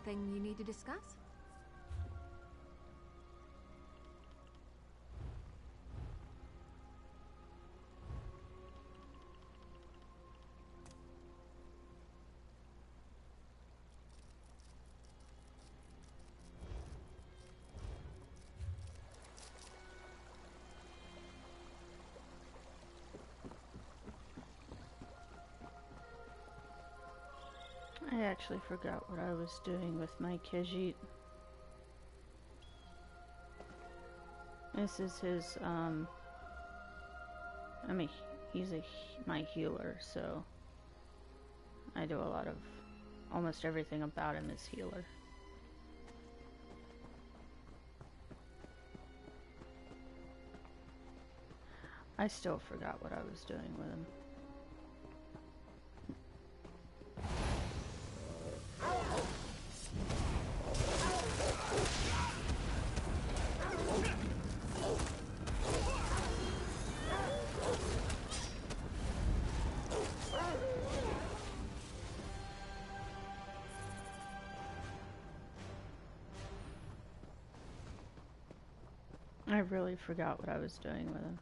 Something you need to discuss? I actually forgot what I was doing with my Khajiit. This is his, I mean, he's my healer, so I do a lot of, almost everything about him is healer. I still forgot what I was doing with him. I really forgot what I was doing with him.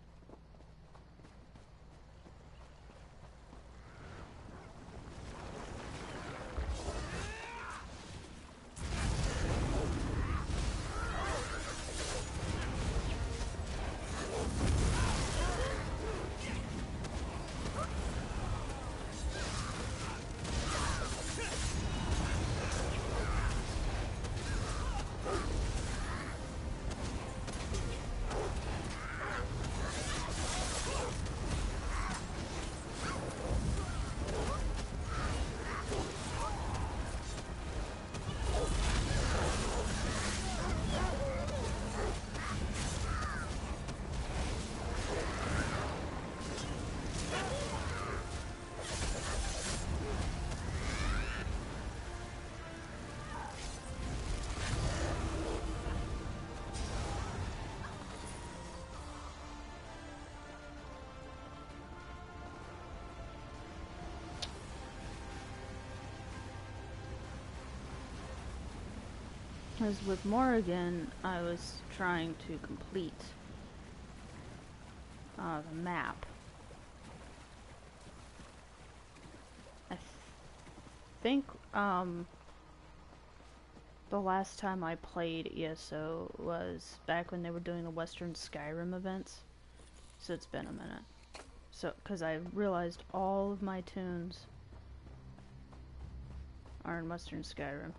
As with Morrigan, I was trying to complete the map. I think the last time I played ESO was back when they were doing the Western Skyrim events, so it's been a minute. So, because I realized all of my tunes are in Western Skyrim.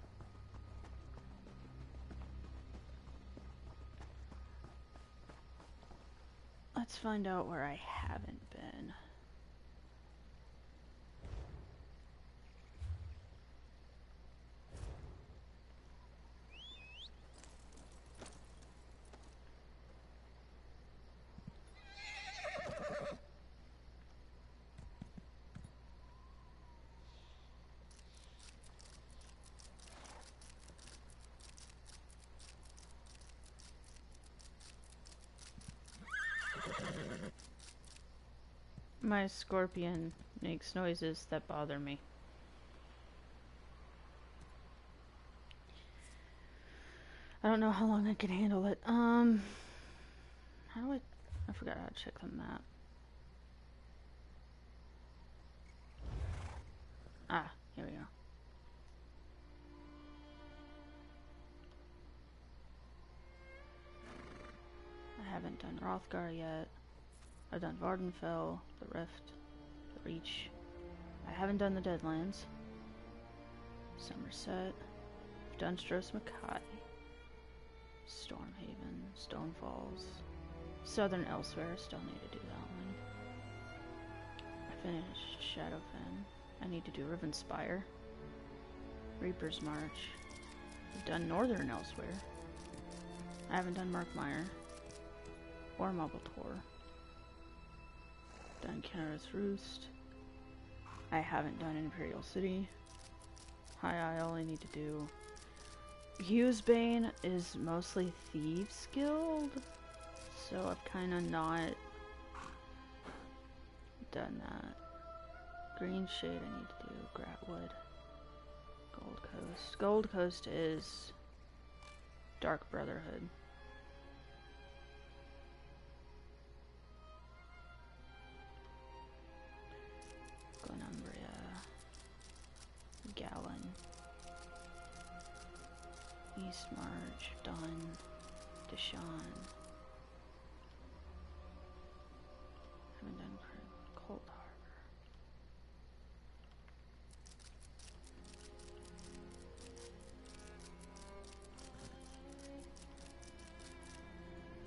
Let's find out where I haven't been. My scorpion makes noises that bother me. I don't know how long I can handle it. How do I forgot how to check the map. Ah, here we go. I haven't done Hrothgar yet. I've done Vardenfell, the Rift, the Reach. I haven't done the Deadlands. Somerset. I've done Stros Mackay. Stormhaven, Stonefalls. Southern Elsewhere, still need to do that one. I finished Shadowfen. I need to do Rivenspire. Reaper's March. I've done Northern Elsewhere. I haven't done Markmire. Or Mobbletor. Done Kenra's Roost. I haven't done Imperial City. High Isle I need to do. Hughesbane is mostly Thieves Guild, so I've kind of not done that. Green Shade I need to do. Gratwood. Gold Coast. Gold Coast is Dark Brotherhood. Glenumbria. Gallon. East March. Dunn. Deshawn. Haven't done Cold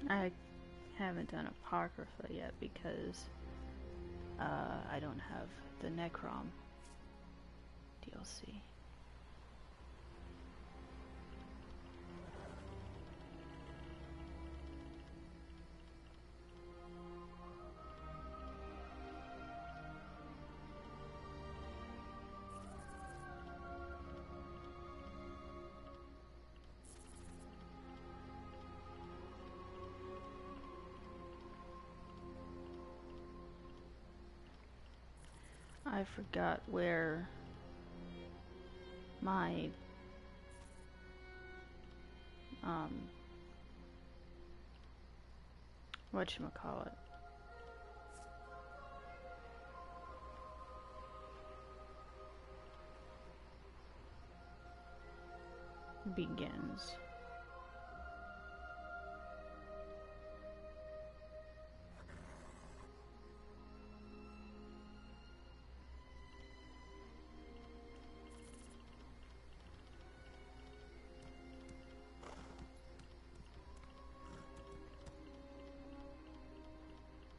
Harbor. I haven't done Apocrypha yet because I don't have the Necrom DLC. I forgot where my whatchamacallit begins.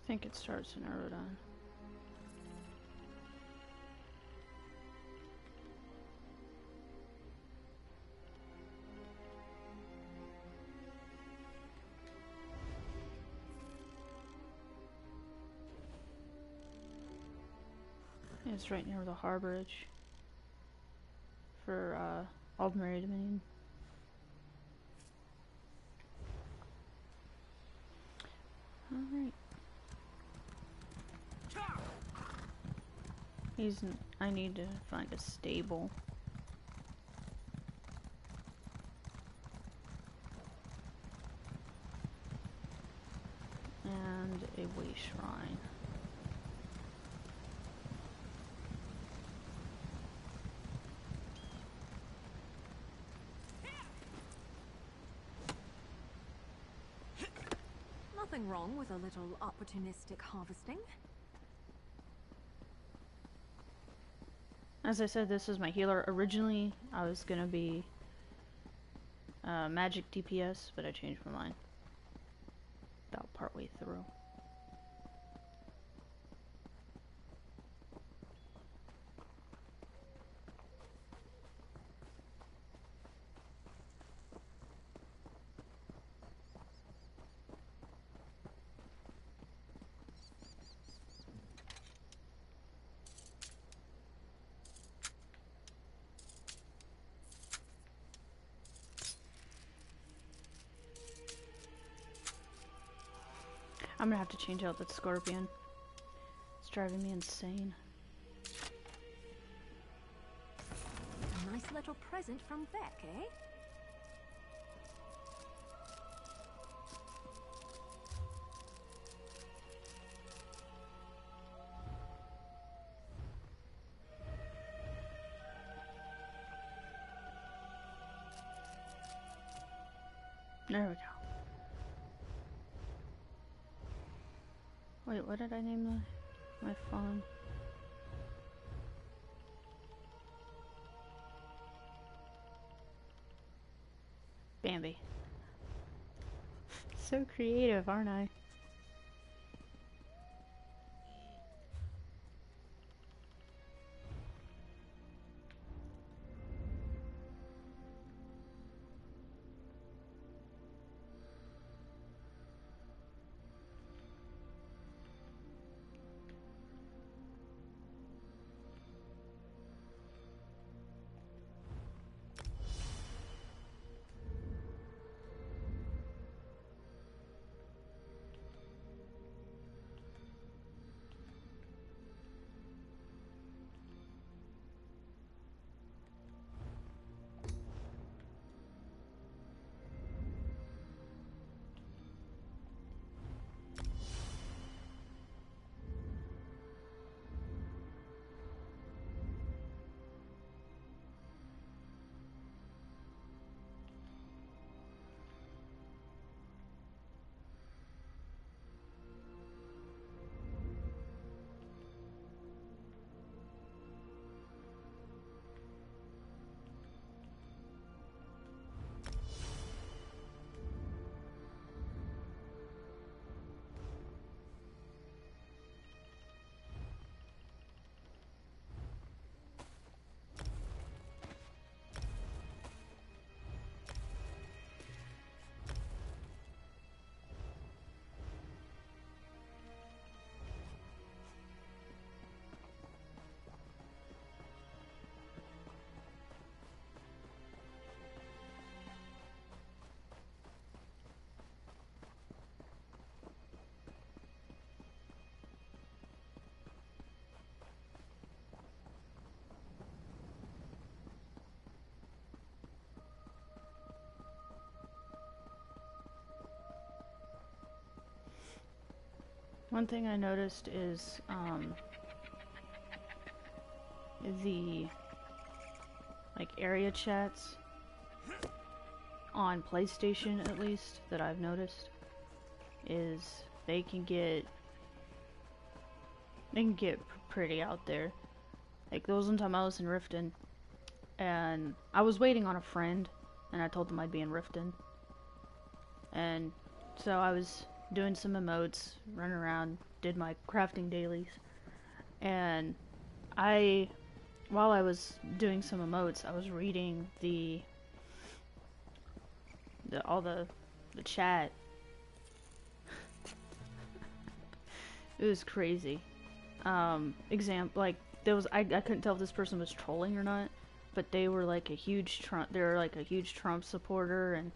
I think it starts in Auridon. It's right near the harborage for Aldmeri Dominion. Alright. I need to find a stable. And a way shrine. Nothing wrong with a little opportunistic harvesting. As I said, this is my healer. Originally, I was gonna be magic DPS, but I changed my mind about partway through. I'm gonna have to change out that scorpion. It's driving me insane. A nice little present from Beck, eh? There we go. Wait, what did I name my fawn? Bambi. So creative, aren't I? One thing I noticed is the like area chats on PlayStation, at least, that I've noticed, is they can get pretty out there. Like, there was one time I was in Riften, and I was waiting on a friend, and I told them I'd be in Riften. And so I was doing some emotes, running around, did my crafting dailies, and while I was doing some emotes, I was reading all the chat. It was crazy. Like, I couldn't tell if this person was trolling or not, but they were like a huge Trump supporter and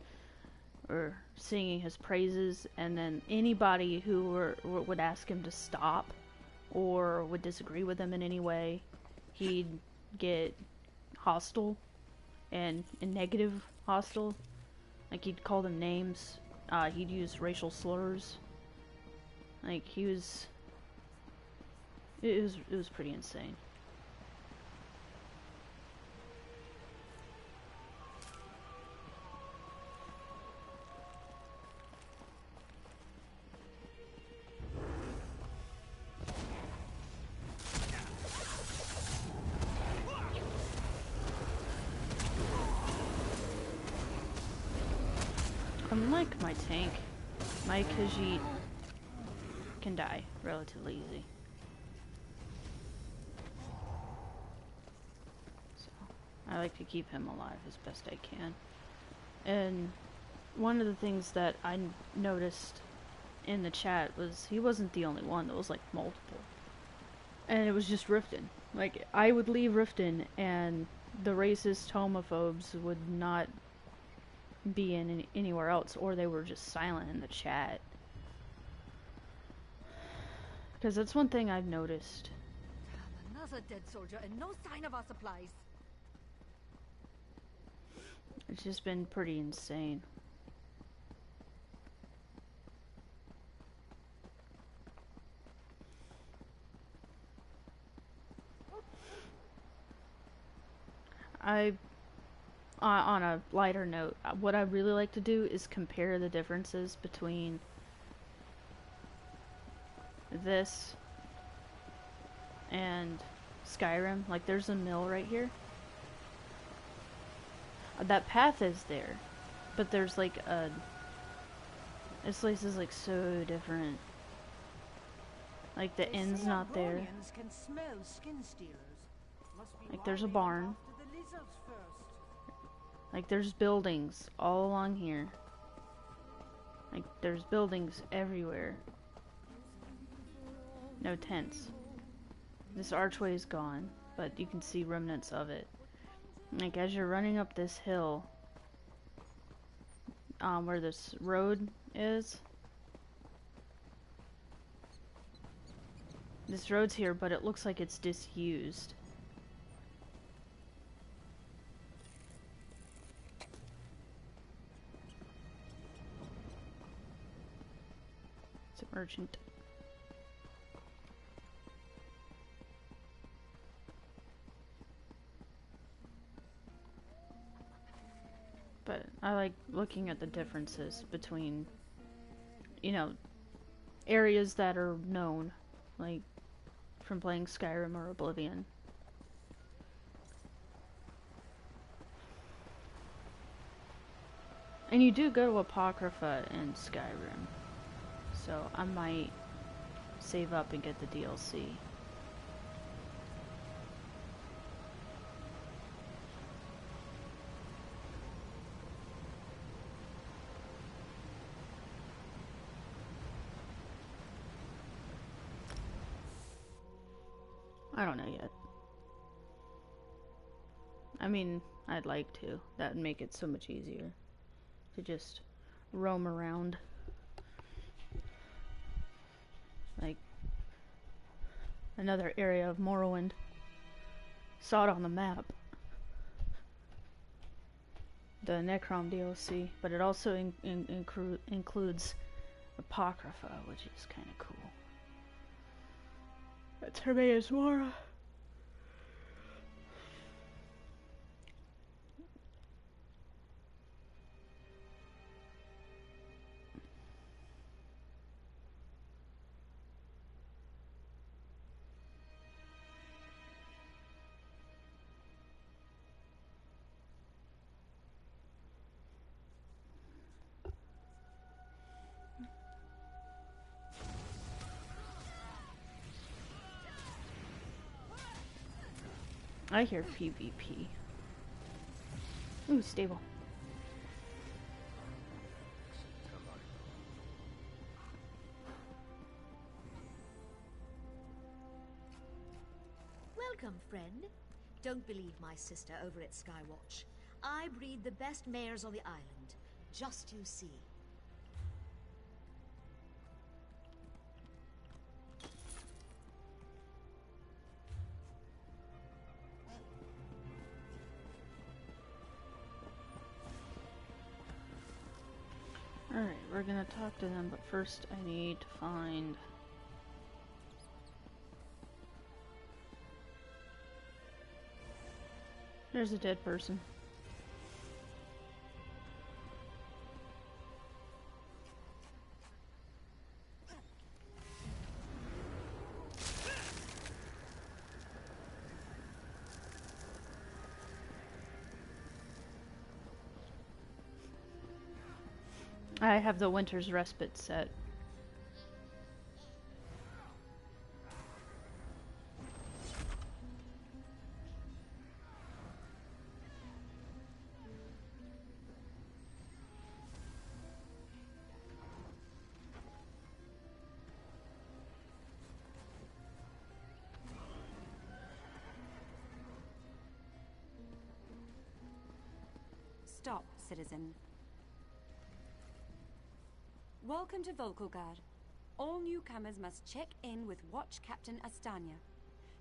or singing his praises, and then anybody who would ask him to stop or would disagree with him in any way, he'd get hostile and negative hostile. Like, he'd call them names, he'd use racial slurs. Like, it was pretty insane. Unlike my tank, my Khajiit can die relatively easy. So, I like to keep him alive as best I can. And one of the things that I noticed in the chat was he wasn't the only one. There was like multiple. And it was just Riften. Like, I would leave Riften and the racist homophobes would not be in anywhere else, or they were just silent in the chat. Because that's one thing I've noticed. Another dead soldier and no sign of our supplies. It's just been pretty insane. On a lighter note, what I really like to do is compare the differences between this and Skyrim. Like, there's a mill right here. That path is there, but there's like this place is like so different. Like, the inn's not there. Like, there's a barn. Like, there's buildings all along here. Like, there's buildings everywhere. No tents. This archway is gone, but you can see remnants of it. Like, as you're running up this hill, where this road is. This road's here, but it looks like it's disused. It's a merchant. But I like looking at the differences between, you know, areas that are known, like from playing Skyrim or Oblivion. And you do go to Apocrypha in Skyrim, so I might save up and get the DLC. I don't know yet. I mean, I'd like to. That would make it so much easier to just roam around. Like, another area of Morrowind. Saw it on the map. The Necrom DLC, but it also includes Apocrypha, which is kind of cool. That's Hermaeus Mora. I hear PvP. Ooh, stable. Welcome, friend. Don't believe my sister over at Skywatch. I breed the best mares on the island. Just you see. Alright, we're gonna talk to them, but first I need to find... There's a dead person. I have the Winter's Respite set. Stop, citizen. Welcome to Volkogard. All newcomers must check in with Watch Captain Astanya.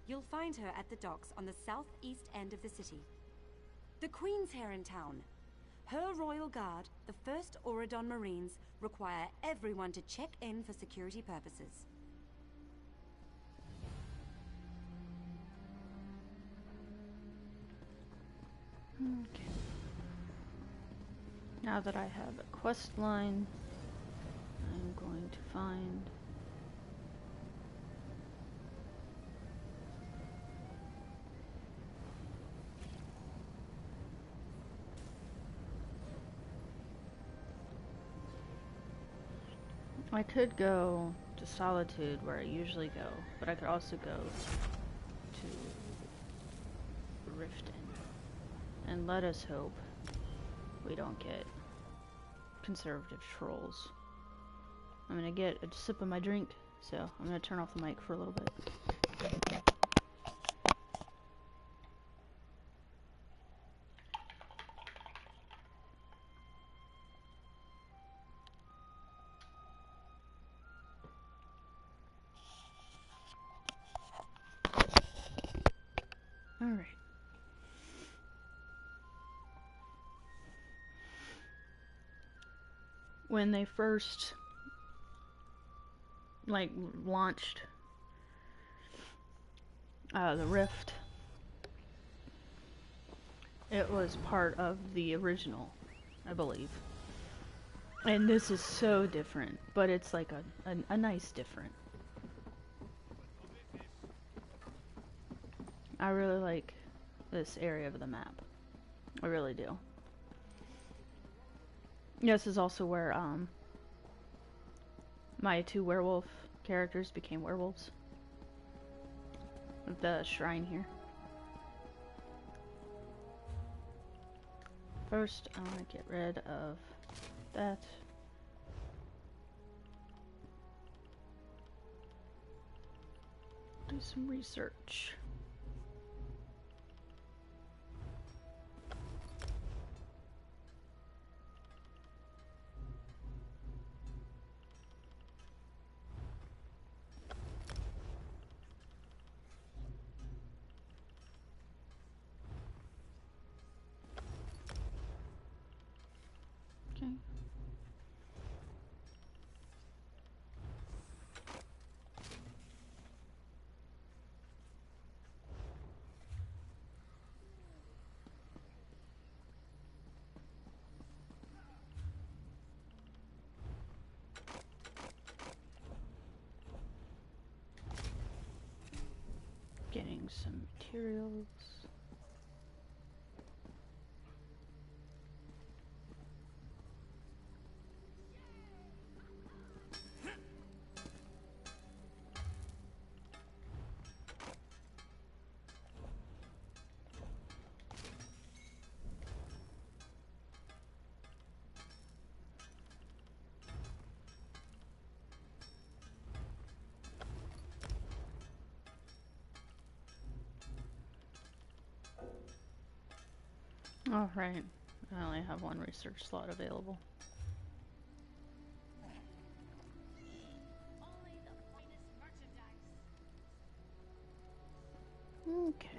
You'll find her at the docks on the southeast end of the city. The Queen's here in town. Her royal guard, the 1st Auridon Marines, require everyone to check in for security purposes. Okay. Now that I have a quest line, I'm going to find... I could go to Solitude where I usually go, but I could also go to Riften. And let us hope we don't get conservative trolls. I'm gonna get a sip of my drink, so I'm gonna turn off the mic for a little bit. Alright. When they first launched the Rift, it was part of the original, I believe. And this is so different, but it's like a nice different. I really like this area of the map. I really do. This is also where my 2 werewolf characters became werewolves. The shrine here. First, I want to get rid of that. Do some research. Okay. Getting some materials. Oh, right. I only have one research slot available. Okay.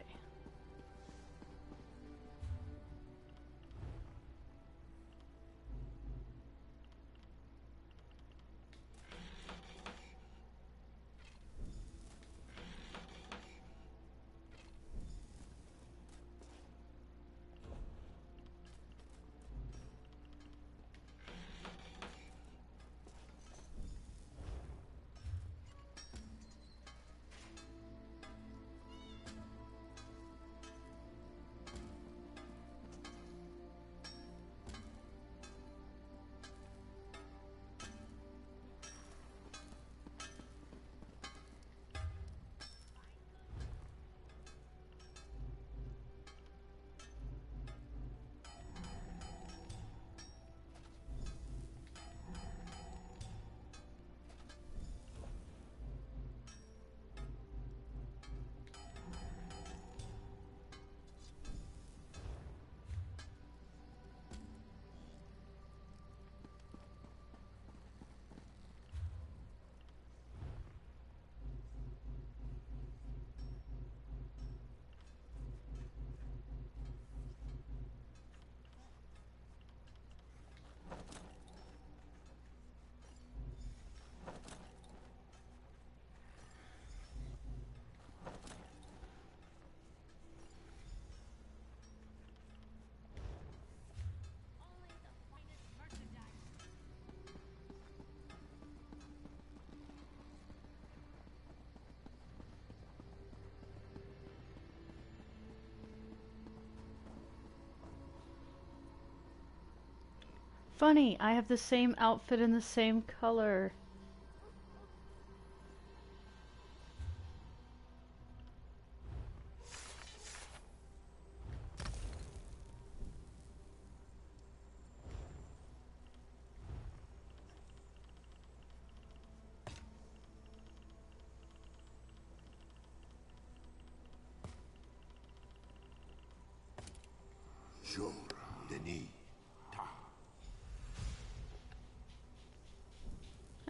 Funny, I have the same outfit in the same color.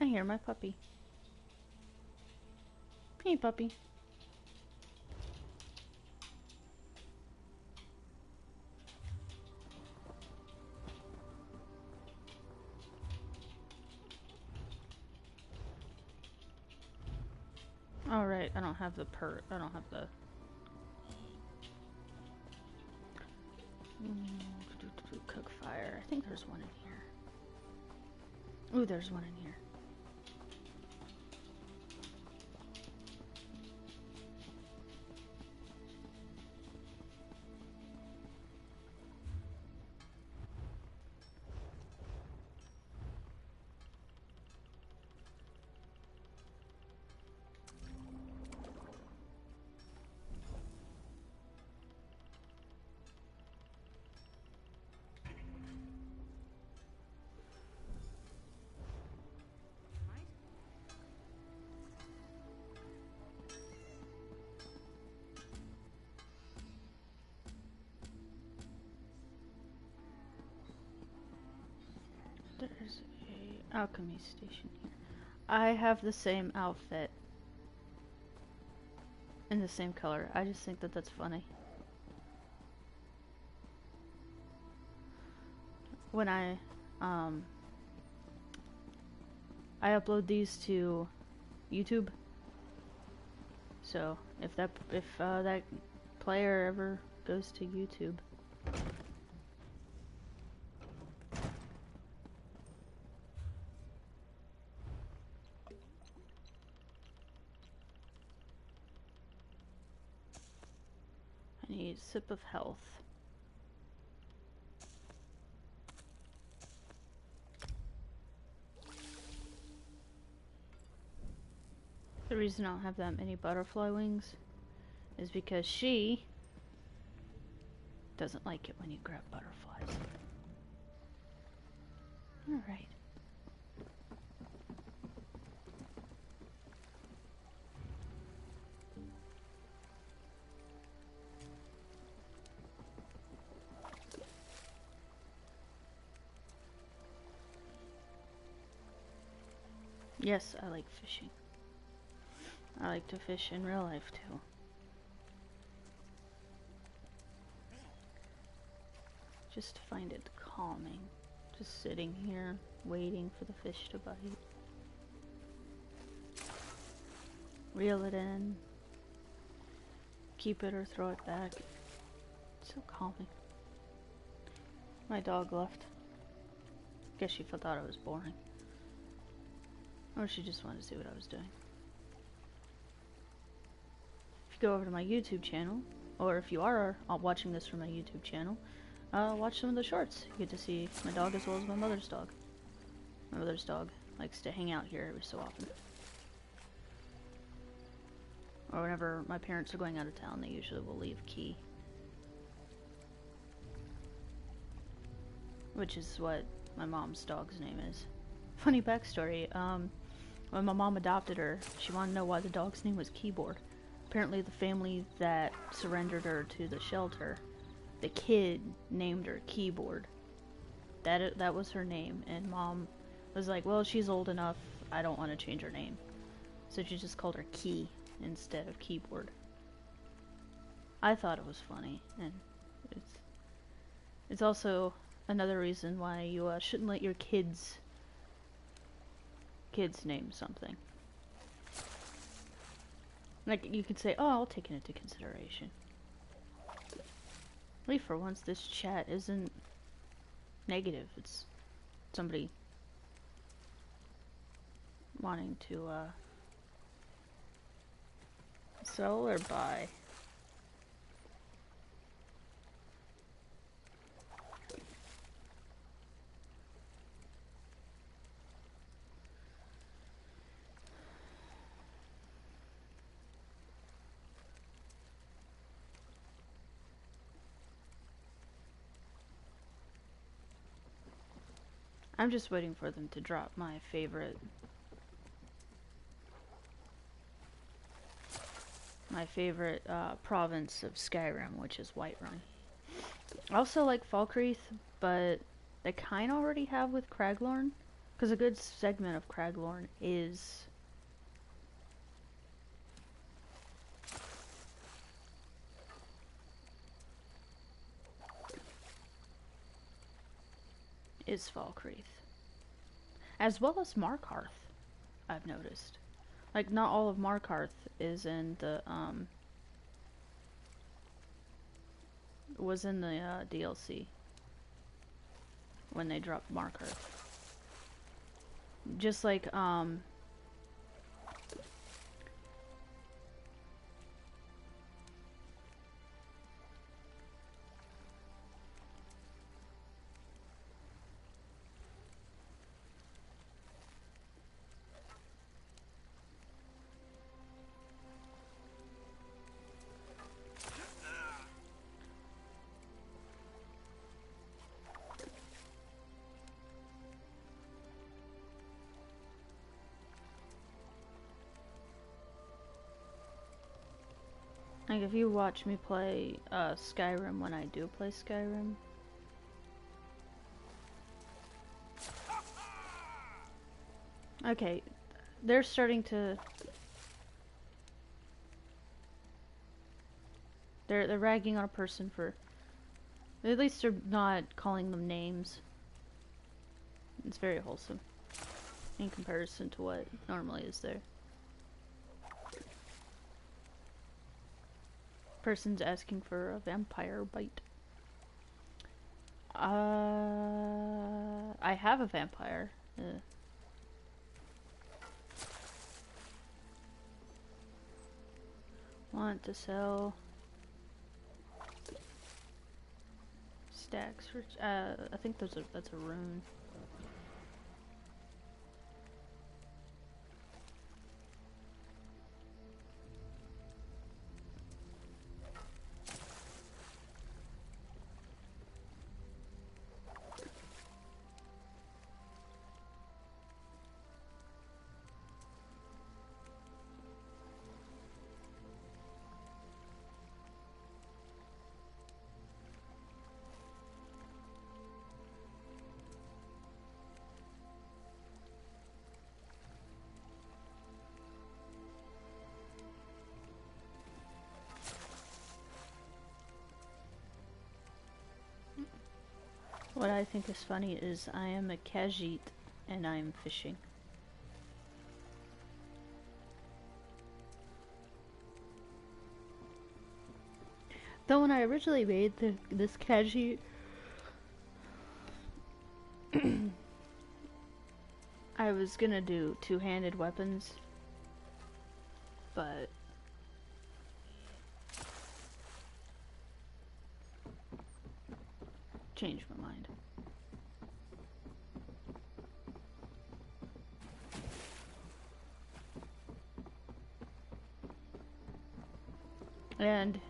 I hear my puppy. Hey, puppy. All right, I don't have the I don't have the. Cook fire. I think there's one in here. Ooh, there's one in here. There's a alchemy station here. I have the same outfit in the same color. I just think that that's funny. When I upload these to YouTube, so if that player ever goes to YouTube. need sip of health. The reason I don't have that many butterfly wings is because she doesn't like it when you grab butterflies. Alright. Yes, I like fishing. I like to fish in real life too. Just find it calming. Just sitting here, waiting for the fish to bite. Reel it in. Keep it or throw it back. It's so calming. My dog left. Guess she thought I was boring. Or she just wanted to see what I was doing. If you go over to my YouTube channel, or if you are watching this from my YouTube channel, watch some of the shorts. You get to see my dog as well as my mother's dog. My mother's dog likes to hang out here every so often. Or whenever my parents are going out of town, they usually will leave Key. Which is what my mom's dog's name is. Funny backstory, when my mom adopted her, she wanted to know why the dog's name was Keyboard. Apparently the family that surrendered her to the shelter, the kid named her Keyboard. That was her name, and Mom was like, well, she's old enough, I don't want to change her name. So she just called her Key instead of Keyboard. I thought it was funny, and it's also another reason why you shouldn't let your kids name something. Like, you could say, oh, I'll take it into consideration. At least for once, this chat isn't negative. It's somebody wanting to sell or buy. I'm just waiting for them to drop my favorite province of Skyrim, which is Whiterun. I also like Falkreath, but they kind of already have with Craglorn, because a good segment of Craglorn is Falkreath. As well as Markarth, I've noticed. Like, not all of Markarth is in the, was in the, DLC. When they dropped Markarth. Just like, like, if you watch me play Skyrim when I do play Skyrim, okay, they're starting to, they're ragging on a person for, at least they're not calling them names. It's very wholesome in comparison to what normally is there. Person's asking for a vampire bite. I have a vampire. Want to sell. stacks for, I think that's a rune. What I think is funny is I am a Khajiit and I'm fishing. Though when I originally made this Khajiit, I was gonna do two-handed weapons, but changed my mind. And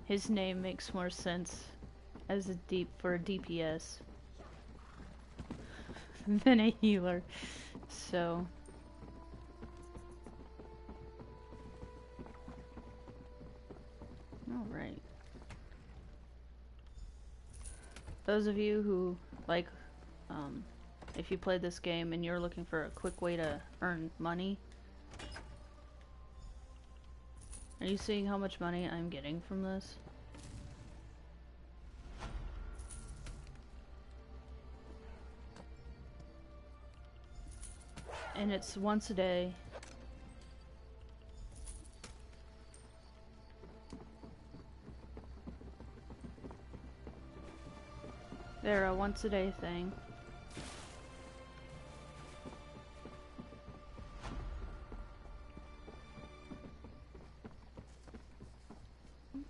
his name makes more sense as a DPS than a healer. So all right. Those of you who like if you played this game and you're looking for a quick way to earn money, are you seeing how much money I'm getting from this? And it's once a day. They're a once a day thing.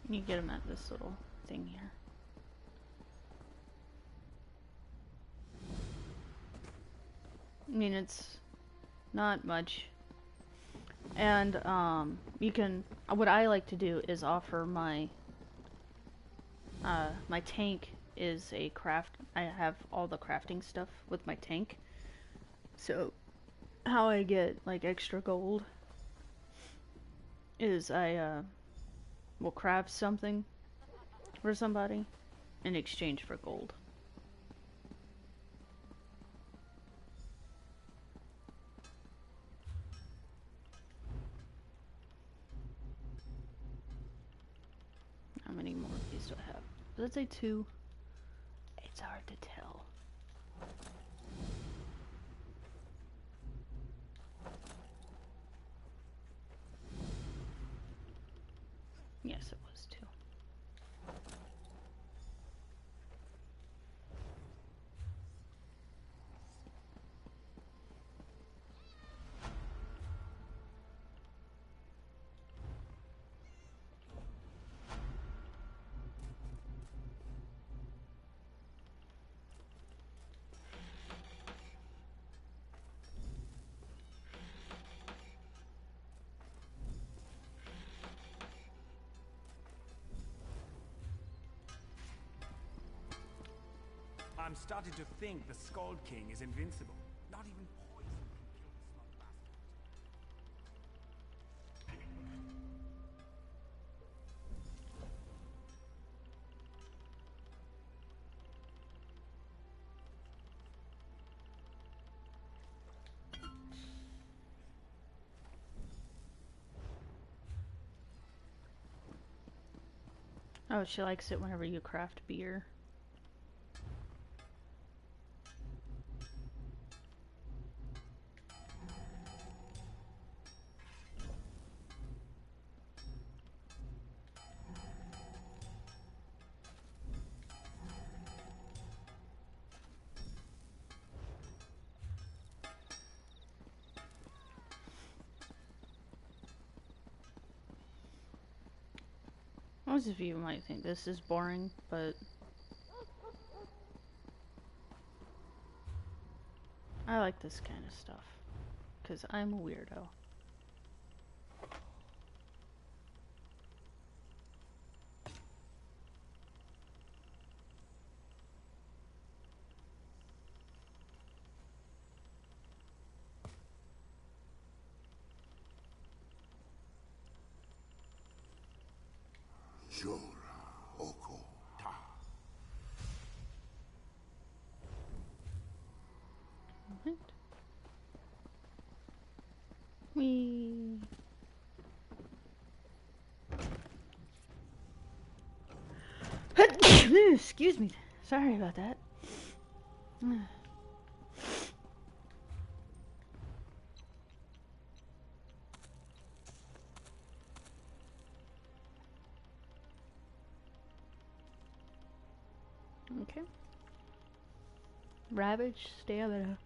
You get them at this little thing here. I mean, it's not much. And you can, what I like to do is offer my my tank is a craft. I have all the crafting stuff with my tank. So how I get like extra gold is I will craft something for somebody in exchange for gold. How many more of these do I have? Does it say 2? It's hard to tell. Yes, it was 2. I'm starting to think the Skald King is invincible. Not even poison can kill the smug bastard. Oh, she likes it whenever you craft beer. Most of you might think this is boring, but I like this kind of stuff, because I'm a weirdo. What? Wee. Excuse me. Sorry about that. Okay. Ravage stamina.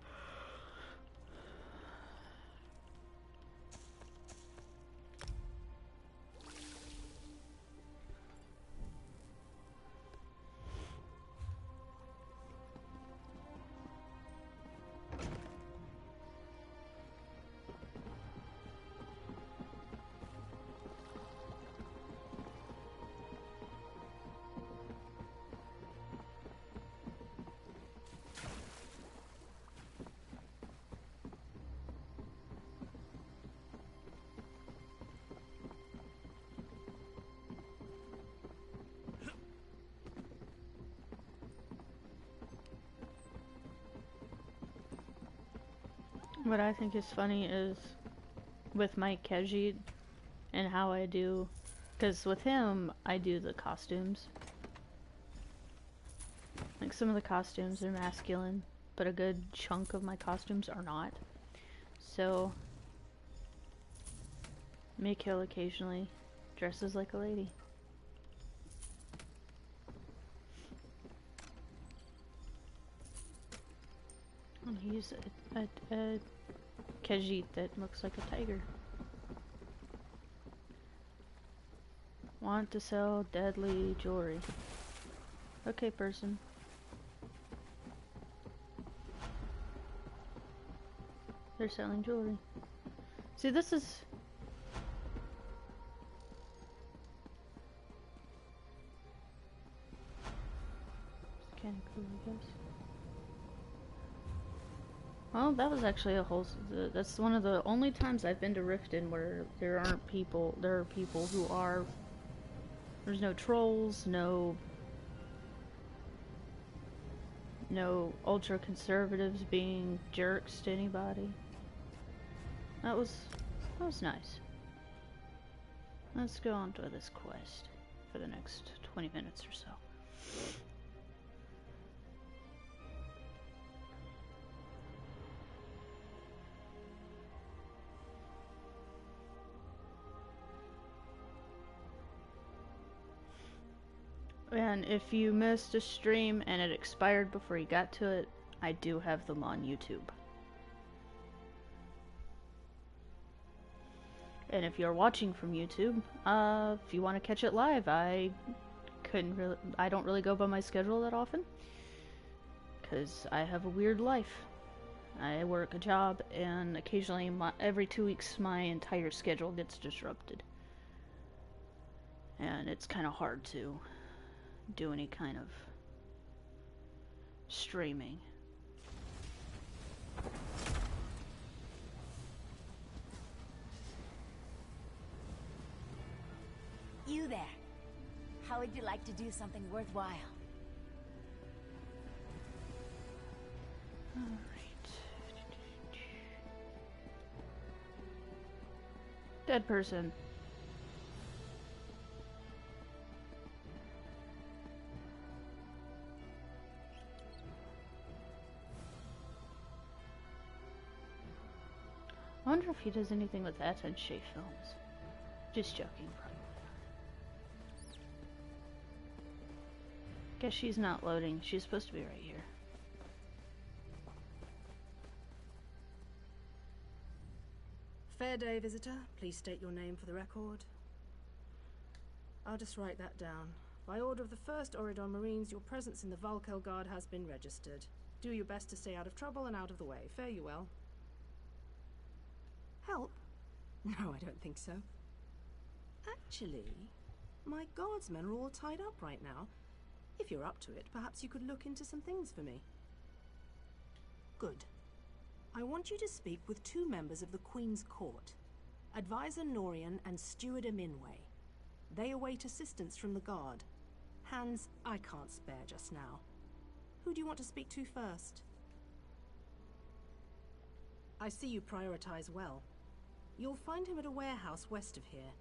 What I think is funny is with Mike Kejit and how I do, because with him I do the costumes. Like some of the costumes are masculine, but a good chunk of my costumes are not. So Mikhail occasionally dresses like a lady. And he's a Kejit that looks like a tiger. Want to sell deadly jewelry. Okay, person. They're selling jewelry. See, this is... kind of cool, I guess. Well, that was actually a whole... That's one of the only times I've been to Riften where there aren't people... There are people who are... There's no trolls, no ultra-conservatives being jerks to anybody. That was nice. Let's go on to this quest for the next 20 minutes or so. And if you missed a stream and it expired before you got to it, I do have them on YouTube. And if you're watching from YouTube, if you want to catch it live, I don't really go by my schedule that often, because I have a weird life. I work a job, and occasionally, every 2 weeks, my entire schedule gets disrupted. And it's kind of hard to do any kind of streaming. You there. How would you like to do something worthwhile? Alright. Dead person. I wonder if he does anything with that and Shea Films. Just joking, probably. Guess she's not loading. She's supposed to be right here. Fair day, visitor. Please state your name for the record. I'll just write that down. By order of the 1st Auridon Marines, your presence in the Volkel Guard has been registered. Do your best to stay out of trouble and out of the way. Fare you well. Help? No, I don't think so. Actually, my guardsmen are all tied up right now. If you're up to it, perhaps you could look into some things for me. Good. I want you to speak with 2 members of the Queen's Court, Advisor Norian and Steward Aminway. They await assistance from the guard. Hands I can't spare just now. Who do you want to speak to first? I see you prioritize well. You'll find him at a warehouse west of here.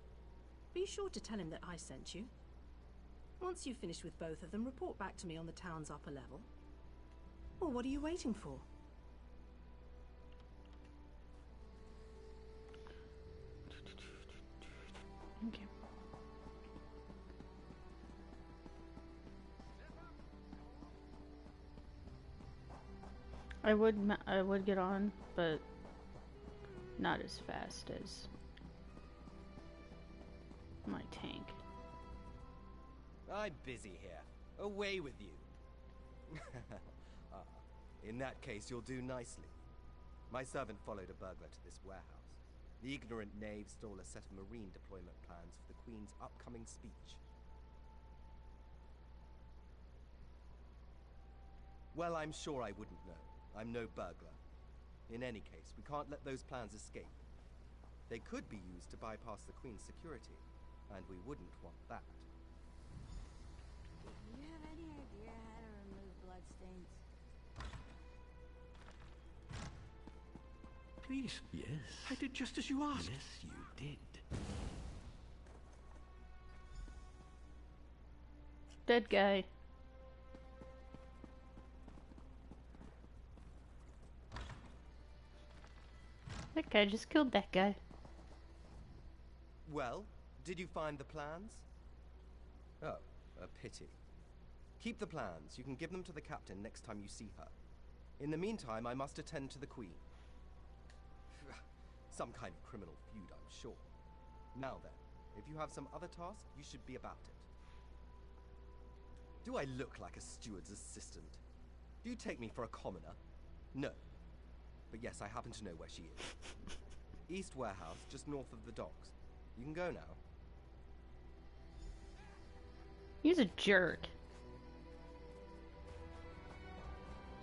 Be sure to tell him that I sent you. Once you've finished with both of them, report back to me on the town's upper level. Well, what are you waiting for? Okay. I would get on, but not as fast as my tank. I'm busy here. Away with you. In that case, you'll do nicely. My servant followed a burglar to this warehouse. The ignorant knave stole a set of marine deployment plans for the Queen's upcoming speech. Well, I'm sure I wouldn't know. I'm no burglar. In any case, we can't let those plans escape. They could be used to bypass the Queen's security, and we wouldn't want that. Do you have any idea how to remove bloodstains? Please. Yes. I did just as you asked. Yes, you did. Dead guy. That guy just killed that guy. Well, did you find the plans? Oh, a pity. Keep the plans. You can give them to the captain next time you see her. In the meantime, I must attend to the Queen. Some kind of criminal feud, I'm sure. Now then, if you have some other task, you should be about it. Do I look like a steward's assistant? Do you take me for a commoner? No. But yes, I happen to know where she is. East Warehouse, just north of the docks. You can go now. He's a jerk.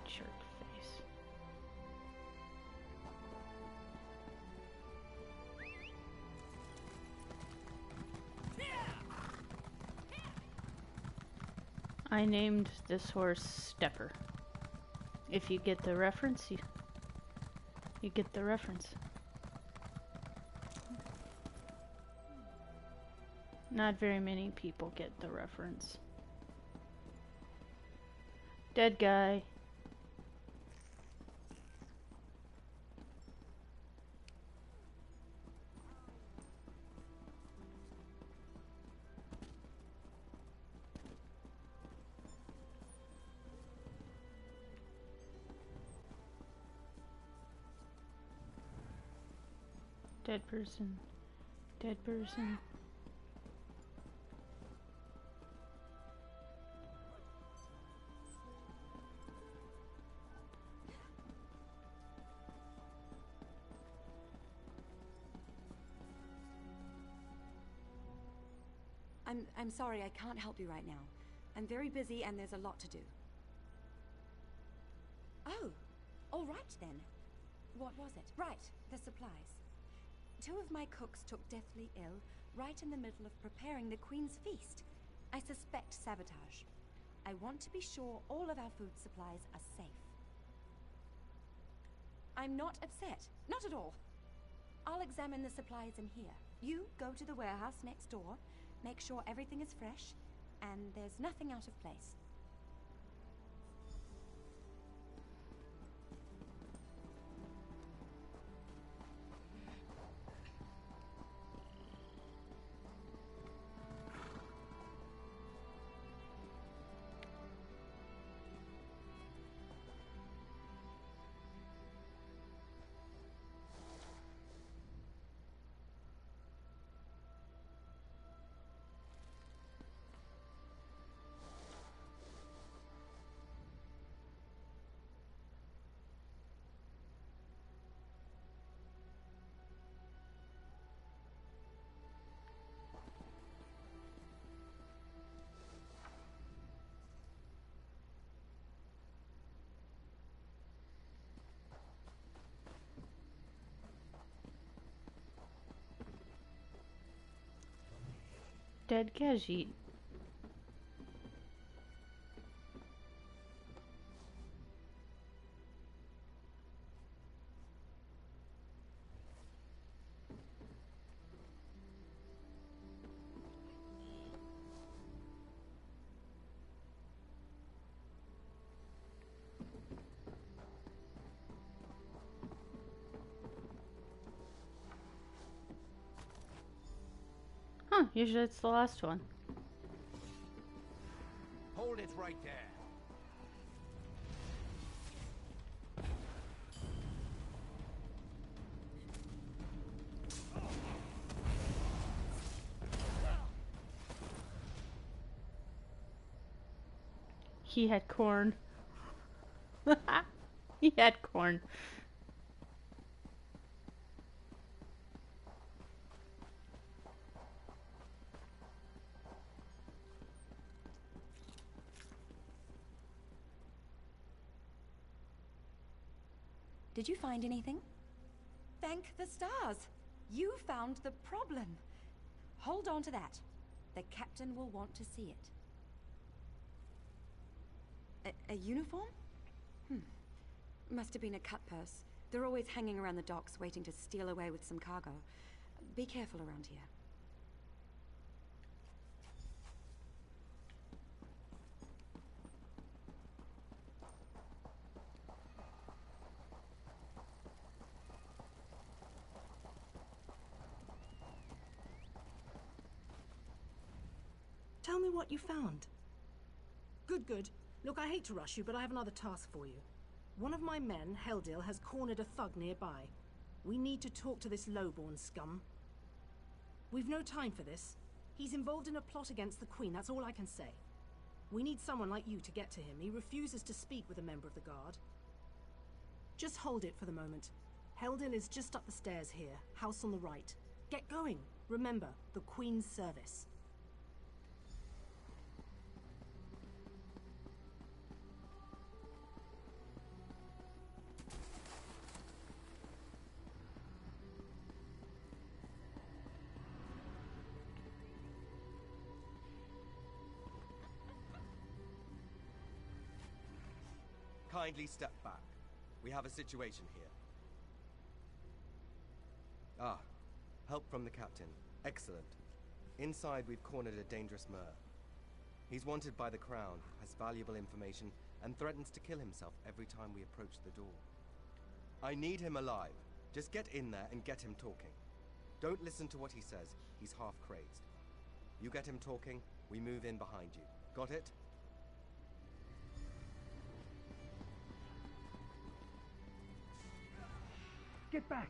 Jerk face. I named this horse Stepper. If you get the reference, you get the reference. Not very many people get the reference. Dead guy. Dead person. Dead person. I'm sorry, I can't help you right now. I'm very busy and there's a lot to do. Oh, all right then. What was it? Right, the supplies. 2 of my cooks took deathly ill right in the middle of preparing the Queen's feast. I suspect sabotage. I want to be sure all of our food supplies are safe. I'm not upset. Not at all. I'll examine the supplies in here. You go to the warehouse next door, make sure everything is fresh, and there's nothing out of place. Dead Khajiit. Huh, usually it's the last one. Hold it right there. He had corn. He had corn. Did you find anything? Thank the stars! You found the problem. Hold on to that. The captain will want to see it. A uniform? Must have been a cut purse. They're always hanging around the docks waiting to steal away with some cargo. Be careful around here. Tell me what you found. Good, good. Look, I hate to rush you, but I have another task for you. One of my men, Heldil, has cornered a thug nearby. We need to talk to this lowborn scum. We've no time for this. He's involved in a plot against the Queen, that's all I can say. We need someone like you to get to him. He refuses to speak with a member of the guard. Just hold it for the moment. Heldil is just up the stairs here, house on the right. Get going. Remember, the Queen's service. Kindly step back. We have a situation here. Ah, help from the captain. Excellent. Inside we've cornered a dangerous Mer. He's wanted by the Crown, has valuable information, and threatens to kill himself every time we approach the door. I need him alive. Just get in there and get him talking. Don't listen to what he says. He's half crazed. You get him talking, we move in behind you. Got it? Get back!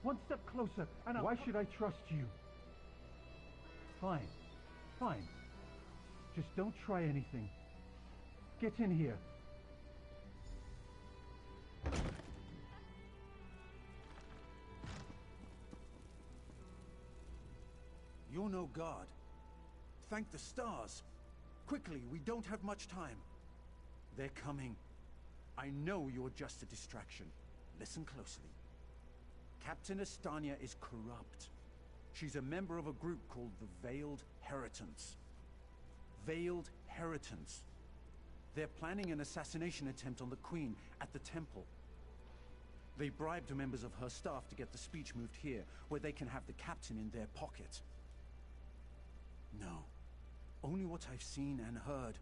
One step closer, and why should I trust you? Fine. Fine. Just don't try anything. Get in here. You're no god. Thank the stars. Quickly, we don't have much time. They're coming. I know you're just a distraction. Listen closely. Captain Astania is corrupt. She's a member of a group called the Veiled Heritants. Veiled Heritants. They're planning an assassination attempt on the Queen at the temple. They bribed members of her staff to get the speech moved here, where they can have the captain in their pocket. No. Only what I've seen and heard.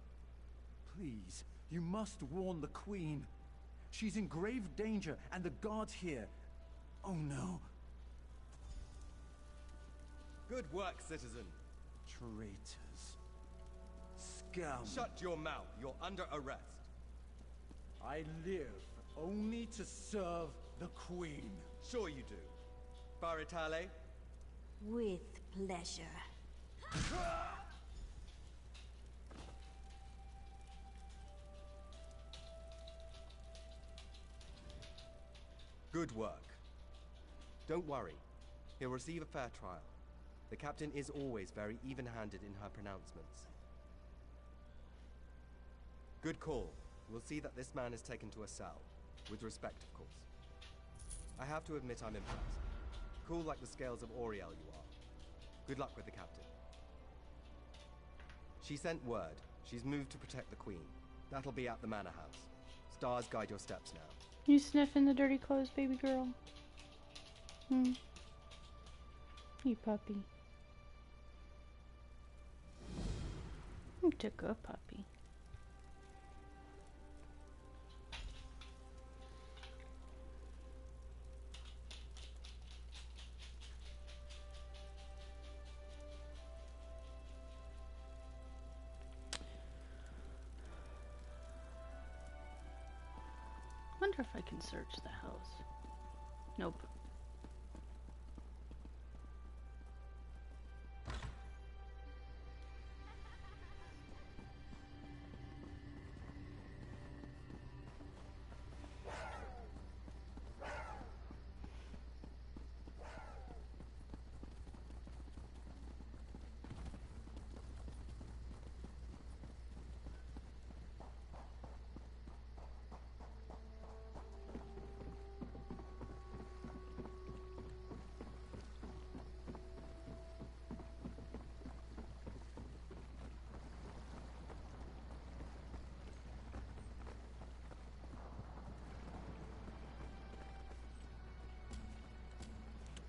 Please, you must warn the Queen. She's in grave danger, and the guards here... Oh no. Good work, citizen. Traitors. Scum. Shut your mouth. You're under arrest. I live only to serve the Queen. Sure you do. Baritale? With pleasure. Good work. Don't worry. He'll receive a fair trial. The captain is always very even-handed in her pronouncements. Good call. We'll see that this man is taken to a cell. With respect, of course. I have to admit I'm impressed. Cool like the scales of Auriel you are. Good luck with the captain. She sent word. She's moved to protect the Queen. That'll be at the manor house. Stars guide your steps now. You sniffing the dirty clothes, baby girl? You puppy. You took a puppy. Wonder if I can search the house. Nope.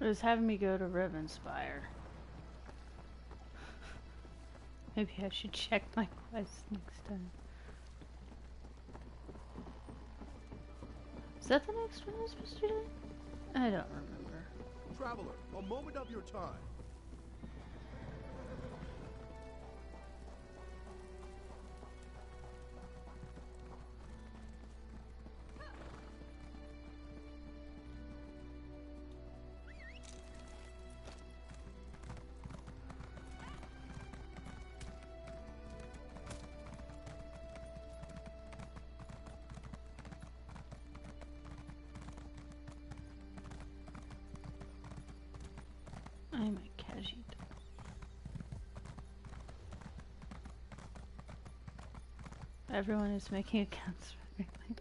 It was having me go to Rivenspire. Maybe I should check my quest next time. Is that the next one I was supposed to do? I don't remember. Traveler, a moment of your time. I'm a Khajiit. Everyone is making accounts for everything.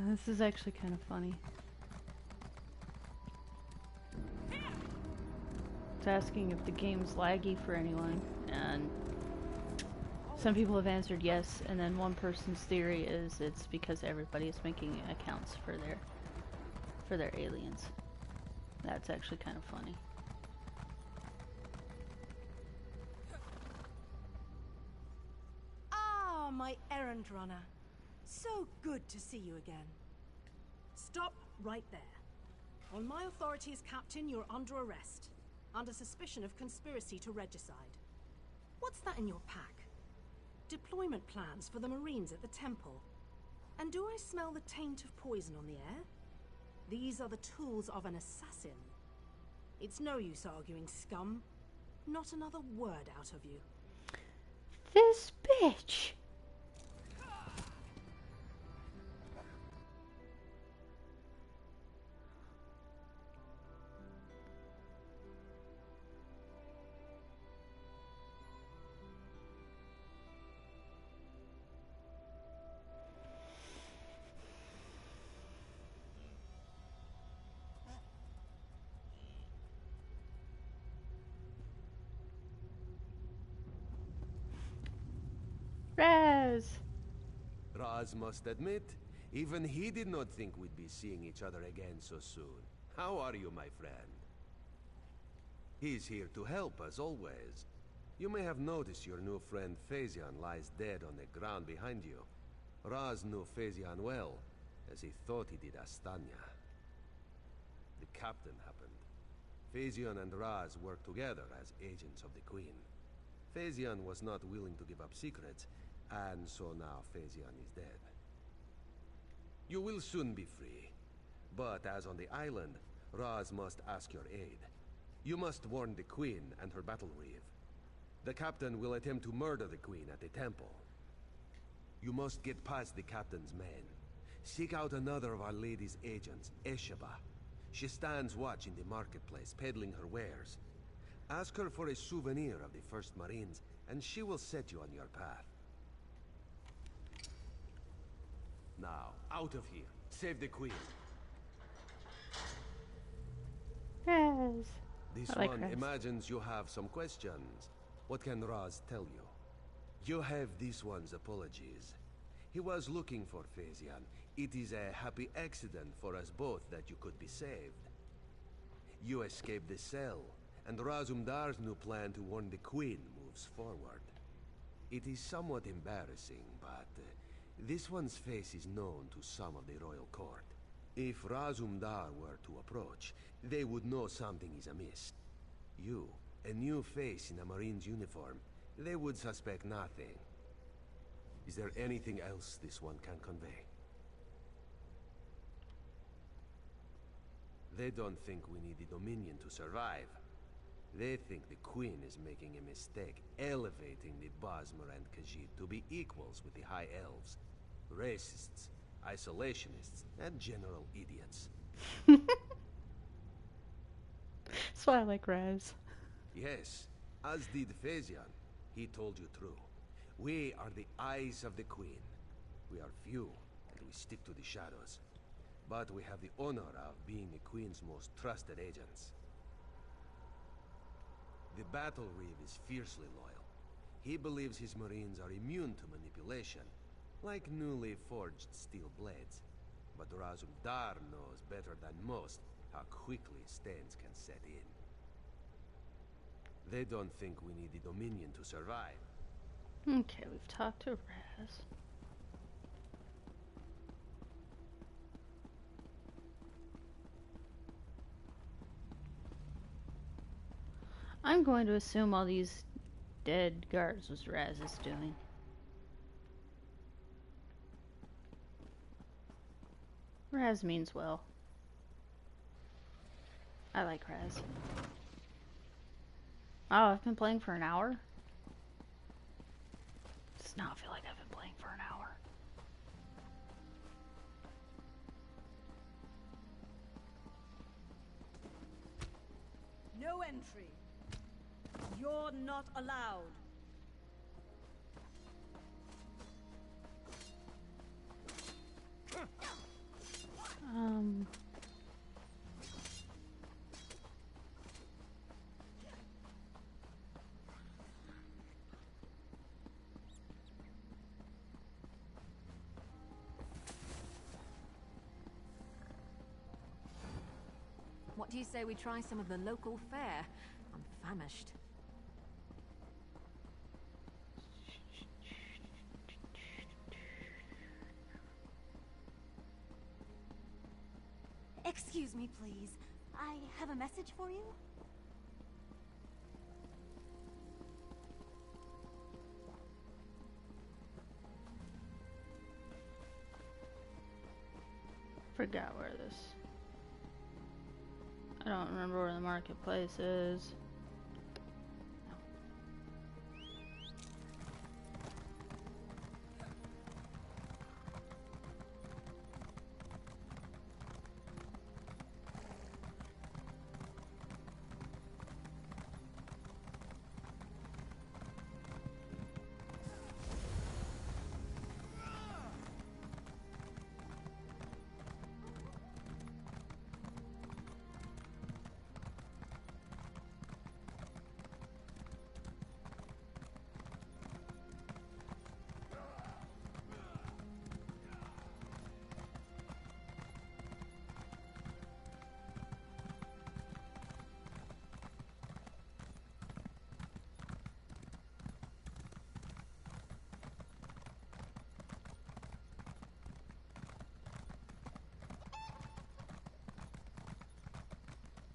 This is actually kind of funny. It's asking if the game's laggy for anyone, and some people have answered yes, and then one person's theory is it's because everybody is making accounts for their aliens. That's actually kind of funny. Ah, my errand runner. So good to see you again. Stop right there. On my authority as captain, you're under arrest. Under suspicion of conspiracy to regicide. What's that in your pack? Deployment plans for the Marines at the temple. And do I smell the taint of poison on the air? These are the tools of an assassin. It's no use arguing, scum. Not another word out of you. This bitch! Raz! Raz must admit, even he did not think we'd be seeing each other again so soon. How are you, my friend? He's here to help, as always. You may have noticed your new friend Phazion lies dead on the ground behind you. Raz knew Phazion well, as he thought he did Astanya. The captain happened. Phazion and Raz worked together as agents of the Queen. Phazion was not willing to give up secrets, and so now Phazion is dead. You will soon be free. But as on the island, Raz must ask your aid. You must warn the Queen and her battle reeve. The captain will attempt to murder the Queen at the temple. You must get past the captain's men. Seek out another of Our Lady's agents, Esheba. She stands watch in the marketplace, peddling her wares. Ask her for a souvenir of the First Marines, and she will set you on your path. Now, out of here. Save the Queen. Raz. This I like one Raz. imagines you have some questions. What can Raz tell you? You have this one's apologies. He was looking for Phazian. It is a happy accident for us both that you could be saved. You escaped the cell, and Razumdar's new plan to warn the Queen moves forward. It is somewhat embarrassing, but this one's face is known to some of the royal court. If Razumdar were to approach, they would know something is amiss. You, a new face in a Marine's uniform, they would suspect nothing. Is there anything else this one can convey? They don't think we need the Dominion to survive. They think the Queen is making a mistake, elevating the Bosmer and Khajiit to be equals with the High Elves. Racists, isolationists, and general idiots. That's why I like Raz. Yes, as did Phazian. He told you true. We are the eyes of the Queen. We are few, and we stick to the shadows. But we have the honor of being the Queen's most trusted agents. The Battle Reeve is fiercely loyal. He believes his Marines are immune to manipulation, like newly forged steel blades. But Razumdar knows better than most how quickly stains can set in. They don't think we need the Dominion to survive. Okay, we've talked to Raz. I'm going to assume all these dead guards was Raz's doing. Raz means well. I like Raz. Oh, I've been playing for an hour? Does not feel like I've been playing for an hour. No entry. You're not allowed. What do you say we try some of the local fare? I'm famished. Excuse me, please. I have a message for you. Forgot where this... I don't remember where the marketplace is.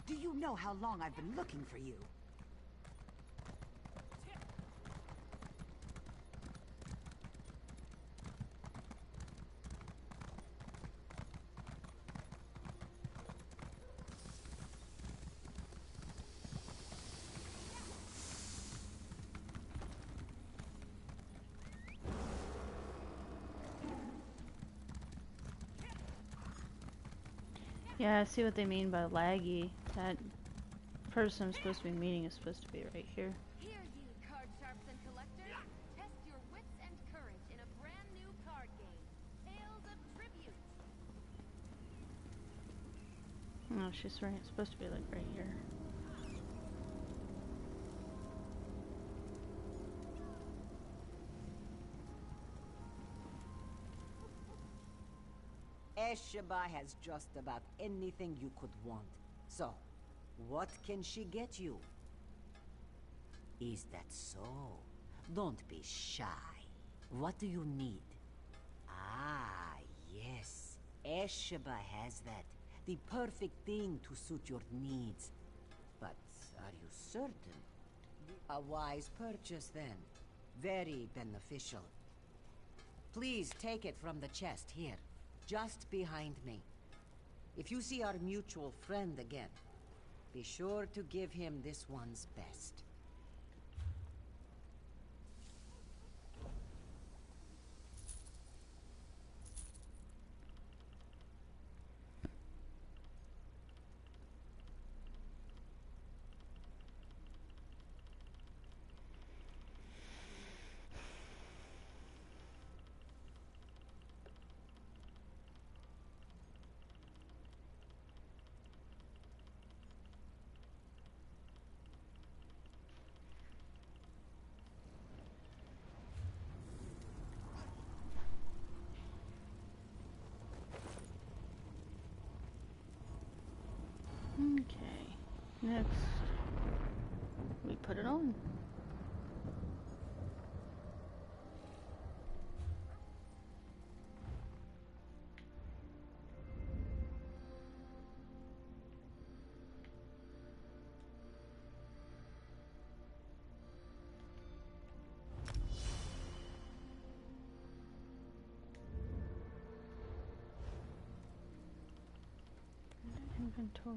Do you know how long I've been looking for you? Yeah, I see what they mean by laggy. That person I'm supposed to be meeting is supposed to be right here. Hear ye, card sharps and collectors. Test your wits and courage in a brand new card game, Tales of Tribute. Oh, she's right. It's supposed to be like right here. Esheba has just about anything you could want. So, what can she get you? Is that so? Don't be shy. What do you need? Ah, yes. Esheba has that. The perfect thing to suit your needs. But are you certain? A wise purchase, then. Very beneficial. Please take it from the chest here, just behind me. If you see our mutual friend again, be sure to give him this one's best. Okay, next we put it on. Inventory.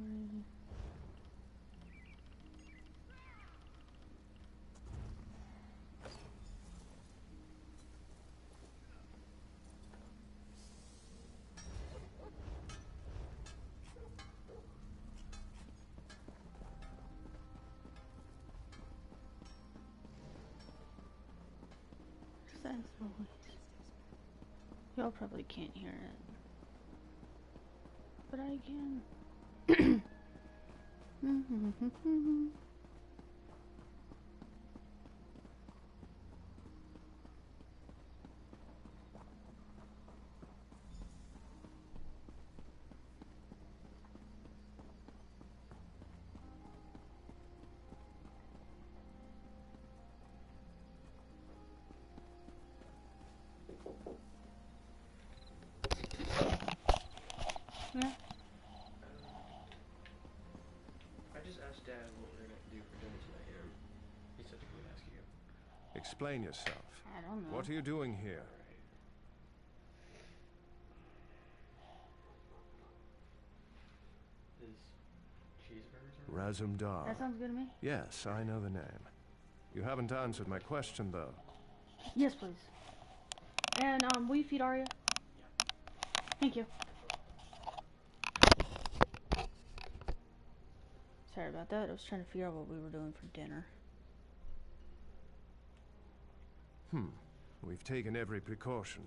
That's noise. Y'all probably can't hear it, but I can. Yeah. I just asked Dad what we're gonna do for dinner tonight, and he said he would ask you. Explain yourself. I don't know. What are you doing here? Is cheeseburgers are Razumdar. That sounds good to me. Yes, I know the name. You haven't answered my question, though. Yes, please. And, will you feed Arya? Thank you. Sorry about that. I was trying to figure out what we were doing for dinner. We've taken every precaution.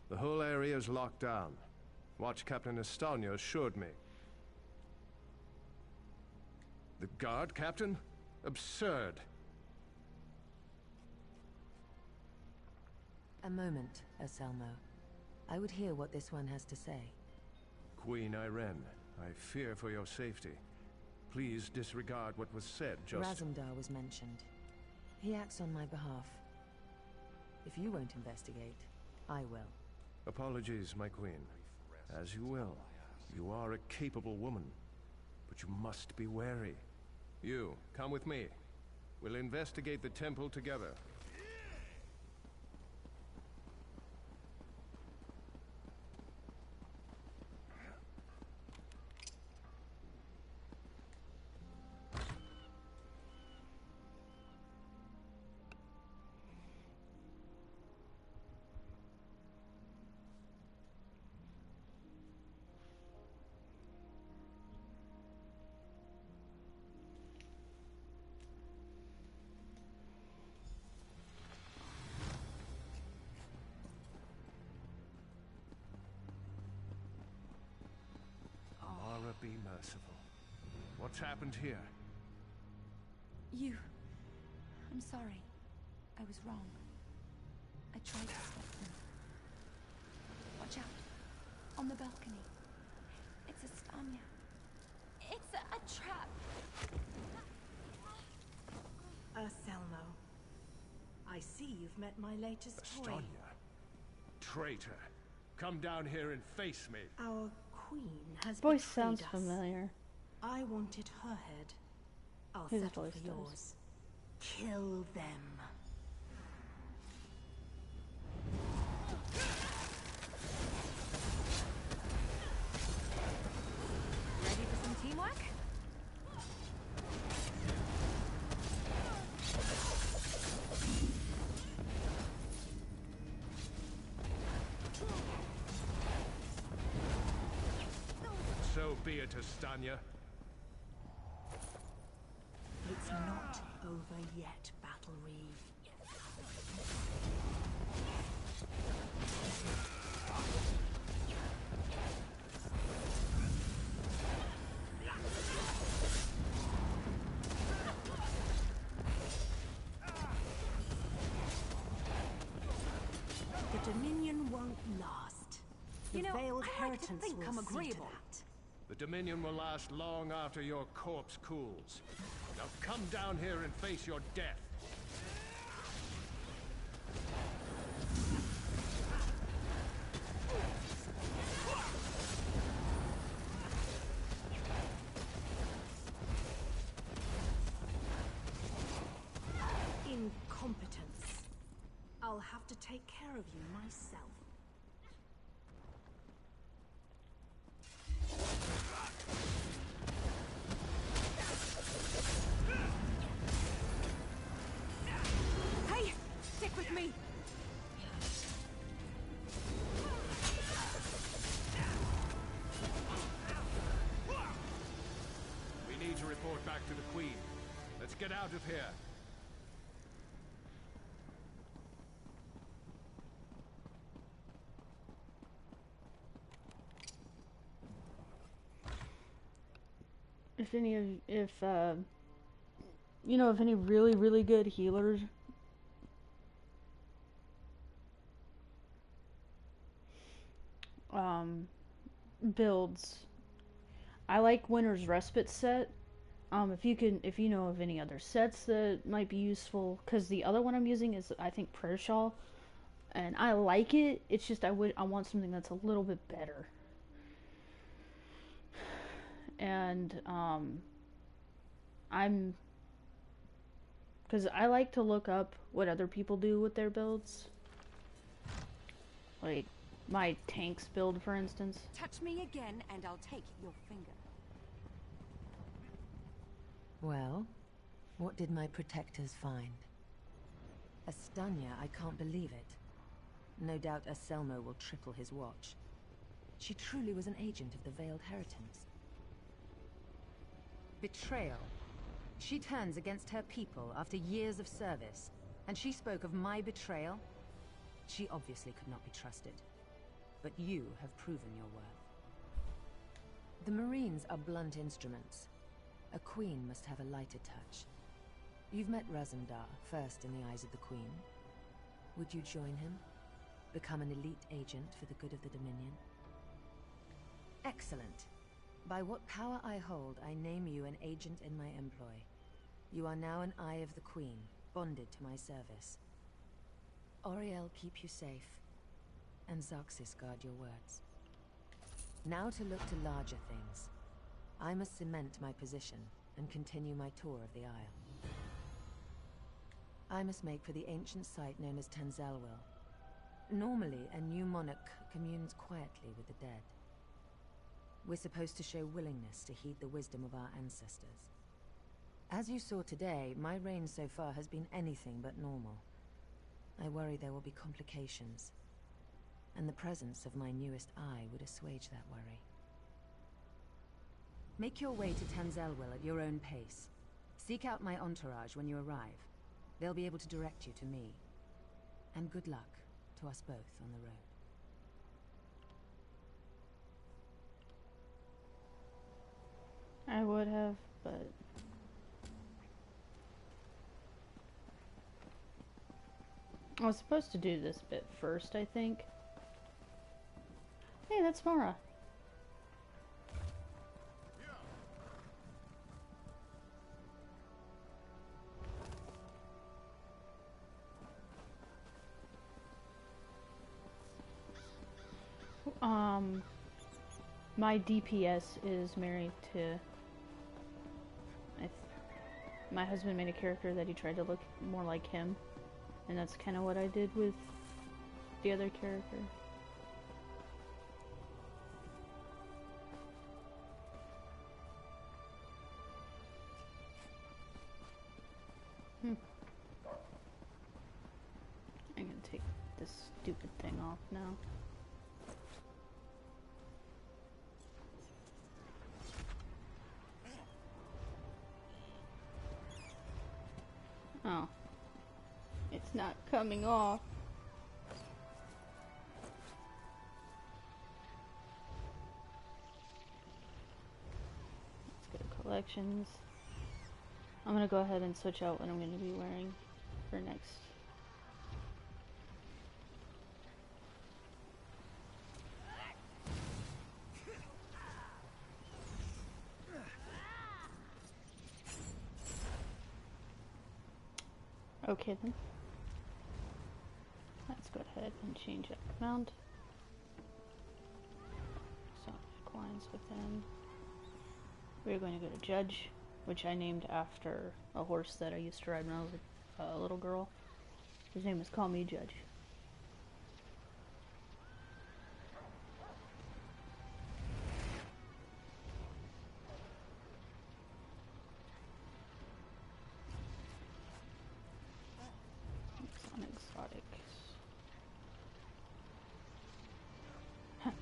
The whole area is locked down. Watch Captain Estonia assured me. The guard, Captain? Absurd. A moment, Anselmo. I would hear what this one has to say. Queen Irene, I fear for your safety. Please disregard what was said just— Razumdar was mentioned. He acts on my behalf. If you won't investigate, I will. Apologies, my queen. As you will. You are a capable woman. But you must be wary. You, come with me. We'll investigate the temple together. Mara, be merciful. What's happened here? I'm sorry. I was wrong. I tried to stop them. Watch out. on the balcony. It's Astanya. It's a trap. Selmo. I see you've met my latest toy. Astanya. Traitor. Come down here and face me. Our queen has Voice betrayed sounds us. familiar. I wanted her head. I'll His settle voice for does. yours. Kill them. Ready for some teamwork? So be it, Astanya. It's not over yet, Battle Reeve. The Dominion won't last. The You know, Veiled I like to Heritance think will I'm see to agreeable. that. The Dominion will last long after your corpse cools. Now come down here and face your death. Incompetence. I'll have to take care of you myself. Hey, stick with me. We need to report back to the Queen. Let's get out of here. If you know of any really good healers, builds. I like Winter's Respite set. If you know of any other sets that might be useful, because the other one I'm using is, I think, Prayer Shawl, and I like it. It's just I want something that's a little bit better. And because I like to look up what other people do with their builds, like my tanks build, for instance. Touch me again and I'll take your finger. Well, what did my protectors find? Astanya, I can't believe it. No doubt Anselmo will triple his watch. She truly was an agent of the Veiled Heritance. Betrayal. She turns against her people after years of service, and she spoke of my betrayal? She obviously could not be trusted. But you have proven your worth. The Marines are blunt instruments. A queen must have a lighter touch. You've met Razumdar, first in the eyes of the Queen. Would you join him? Become an elite agent for the good of the Dominion? Excellent. By what power I hold, I name you an agent in my employ. You are now an Eye of the Queen, bonded to my service. Auriel keep you safe, and Xarxis guard your words. Now to look to larger things. I must cement my position and continue my tour of the Isle. I must make for the ancient site known as Tanzalwil. Normally, a new monarch communes quietly with the dead. We're supposed to show willingness to heed the wisdom of our ancestors. As you saw today, my reign so far has been anything but normal. I worry there will be complications, and the presence of my newest eye would assuage that worry. Make your way to Tanzalwil at your own pace. Seek out my entourage when you arrive. They'll be able to direct you to me. And good luck to us both on the road. I would have, but I was supposed to do this bit first, I think. Hey, that's Mara. My DPS is married to... my husband made a character that he tried to look more like him. And that's kind of what I did with the other character. I'm gonna take this stupid thing off now. Oh. It's not coming off. Let's go to collections. I'm gonna go ahead and switch out what I'm gonna be wearing for next. Okay then. Let's go ahead and change that around. So, lines within. We're going to go to Judge, which I named after a horse that I used to ride when I was a little girl. His name was Call Me Judge.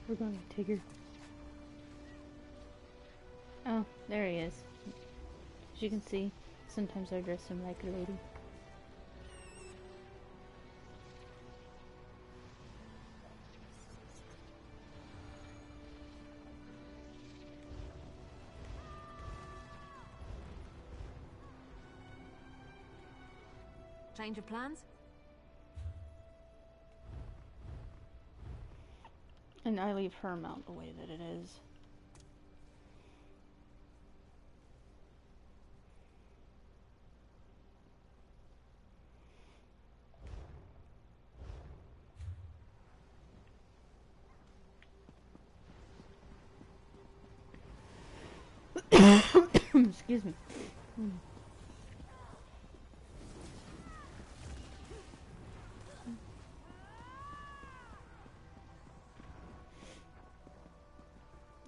We're going to Tigger. Oh, there he is. As you can see, sometimes I dress him like a lady. Change of plans? And I leave her mount the way that it is. Excuse me.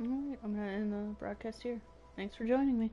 Alright, I'm gonna end the broadcast here. Thanks for joining me.